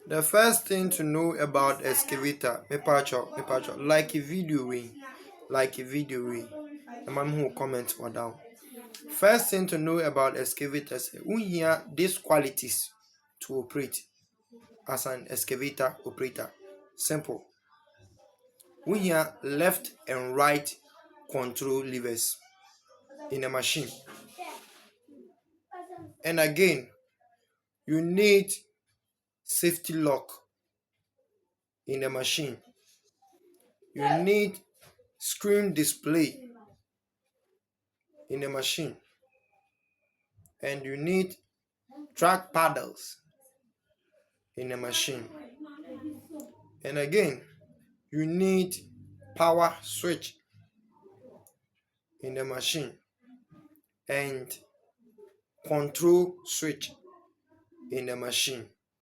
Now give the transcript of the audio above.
The first thing to know about excavator, like a video way, the man who comment for down. First thing to know about excavators, we hear these qualities to operate as an excavator operator. Simple. We hear left and right control levers in a machine. And again, you need safety lock in a machine. You need screen display in a machine. And you need track paddles in a machine. And again, you need power switch in the machine and control switch in the machine.